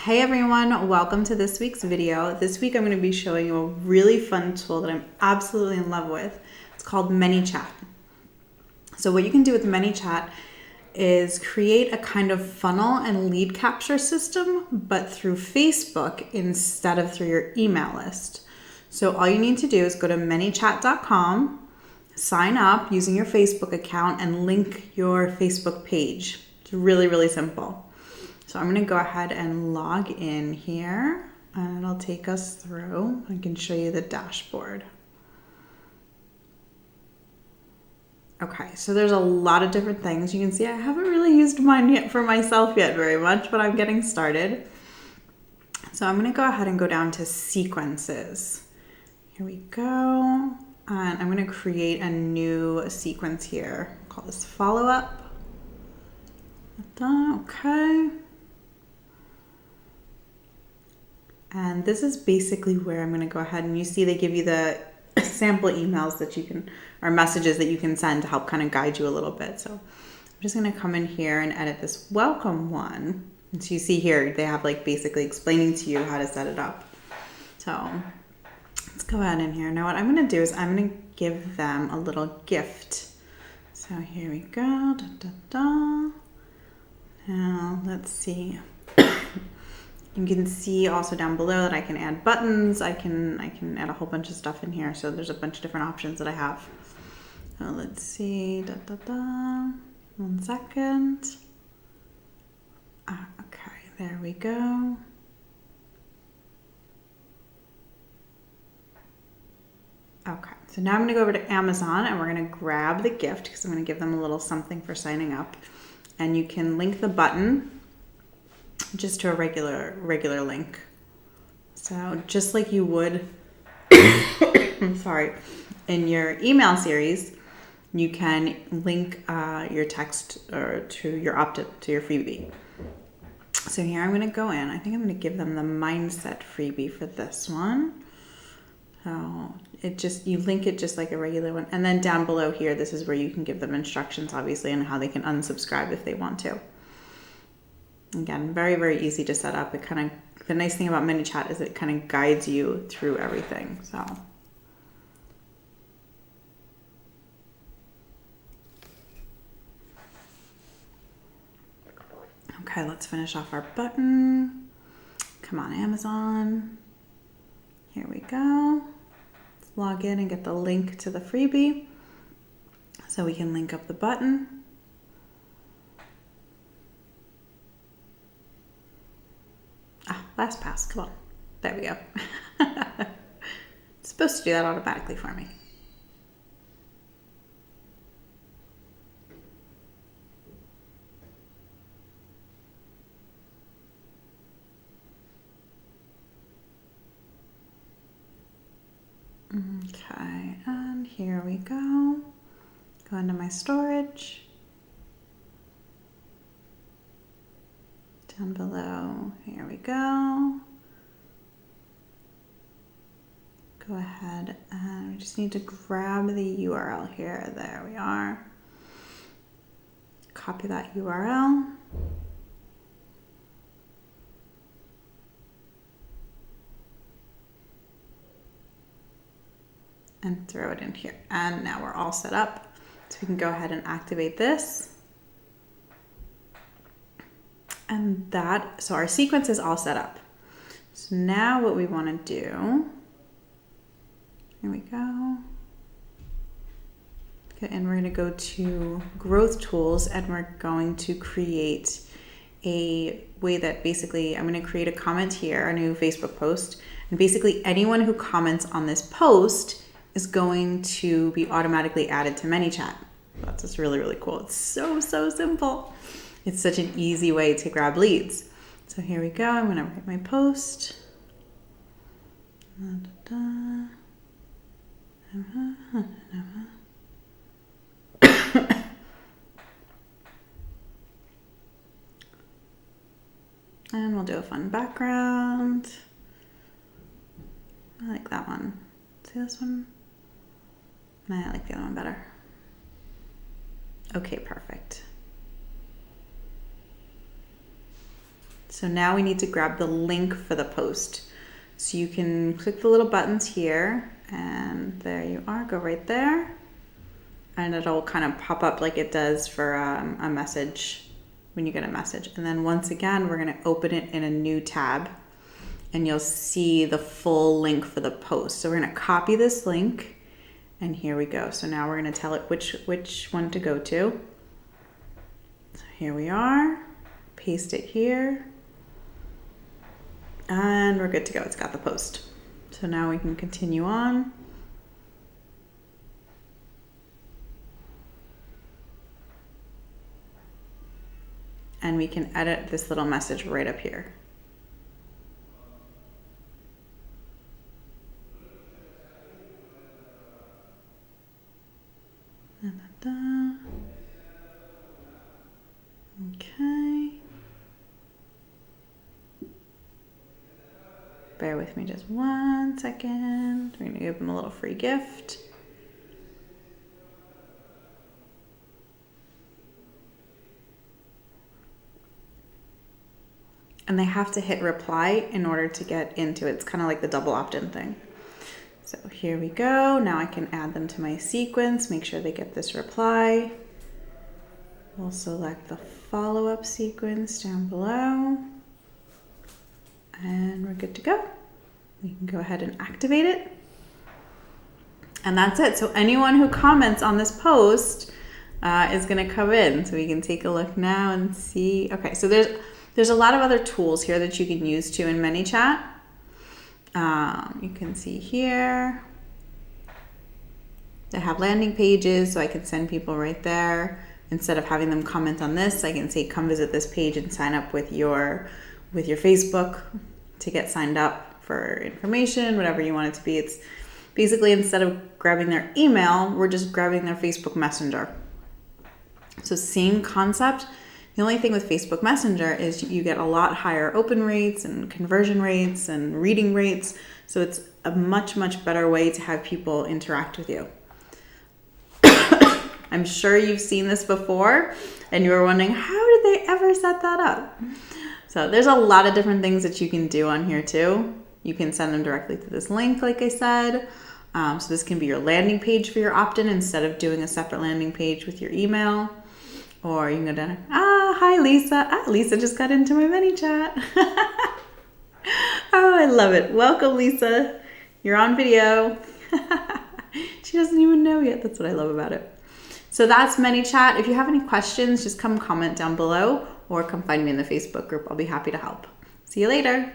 Hey everyone, welcome to this week's video. This week I'm going to be showing you a really fun tool that I'm absolutely in love with. It's called ManyChat. So what you can do with ManyChat is create a kind of funnel and lead capture system, but through Facebook instead of through your email list. So all you need to do is go to manychat.com, sign up using your Facebook account, and link your Facebook page. It's really, really simple. So I'm going to go ahead and log in here, and it'll take us through. I can show you the dashboard. Okay, so there's a lot of different things. You can see I haven't really used mine yet for myself yet very much, but I'm getting started. So I'm going to go ahead and go down to sequences. Here we go. And I'm going to create a new sequence here. I'll call this follow-up. Okay. And this is basically where I'm going to go ahead and you see they give you the sample emails that you can, or messages that you can send to help kind of guide you a little bit. So I'm just going to come in here and edit this welcome one. And so you see here, they have like basically explaining to you how to set it up. So let's go ahead in here. Now what I'm going to do is I'm going to give them a little gift. So here we go. Da, da, da. Now let's see. You can see also down below that I can add buttons. I can add a whole bunch of stuff in here. So there's a bunch of different options that I have. So let's see. Da, da, da. 1 second. Okay, there we go. Okay, so now I'm going to go over to Amazon and we're going to grab the gift because I'm going to give them a little something for signing up. And you can link the button just to a regular link. So just like you would, I'm sorry, in your email series, you can link your text or to your to your freebie. So here I'm going to go in. I think I'm going to give them the mindset freebie for this one. So you link it just like a regular one. And then down below here, this is where you can give them instructions, obviously, on how they can unsubscribe if they want to. Again, very, very easy to set up. The nice thing about ManyChat is it kind of guides you through everything. So okay, let's finish off our button. Come on, Amazon. Here we go. Let's log in and get the link to the freebie so we can link up the button. LastPass, come on. There we go. It's supposed to do that automatically for me. Okay, and here we go. Go into my storage. Down below, here we go. Go ahead and we just need to grab the URL here. There we are. Copy that URL. And throw it in here. And now we're all set up. So we can go ahead and activate this. And so our sequence is all set up. So now what we want to do, here we go. Okay, and we're going to go to growth tools and we're going to create a way that basically I'm going to create a comment here, a new Facebook post. And basically anyone who comments on this post is going to be automatically added to ManyChat. That's just really, really cool. It's so, so simple. It's such an easy way to grab leads. So here we go. I'm going to write my post. And we'll do a fun background. I like that one. See this one? I like the other one better. Okay, perfect. So now we need to grab the link for the post. So you can click the little buttons here, and there you are, go right there. And it'll kind of pop up like it does for a message when you get a message. And then once again, we're gonna open it in a new tab, and you'll see the full link for the post. So we're gonna copy this link, and here we go. So now we're gonna tell it which one to go to. So here we are, paste it here, and we're good to go. It's got the post. So now we can continue on. And we can edit this little message right up here. Okay. Bear with me just 1 second. We're gonna give them a little free gift. And they have to hit reply in order to get into it. It's kind of like the double opt-in thing. So here we go. Now I can add them to my sequence, make sure they get this reply. We'll select the follow-up sequence down below. And we're good to go. We can go ahead and activate it. And that's it. So anyone who comments on this post is gonna come in. So we can take a look now and see. Okay, so there's a lot of other tools here that you can use too in ManyChat. You can see here, they have landing pages, so I can send people right there. Instead of having them comment on this, I can say, come visit this page and sign up with your Facebook to get signed up for information, whatever you want it to be. It's basically, instead of grabbing their email, we're just grabbing their Facebook Messenger. So same concept. The only thing with Facebook Messenger is you get a lot higher open rates and conversion rates and reading rates. So it's a much, much better way to have people interact with you. I'm sure you've seen this before and you were wondering, how did they ever set that up? So there's a lot of different things that you can do on here too. You can send them directly to this link, like I said. So this can be your landing page for your opt-in instead of doing a separate landing page with your email. Or you can go down, hi Lisa. Lisa just got into my ManyChat. Oh, I love it. Welcome, Lisa. You're on video. She doesn't even know yet. That's what I love about it. So that's ManyChat. If you have any questions, just come comment down below or come find me in the Facebook group. I'll be happy to help. See you later.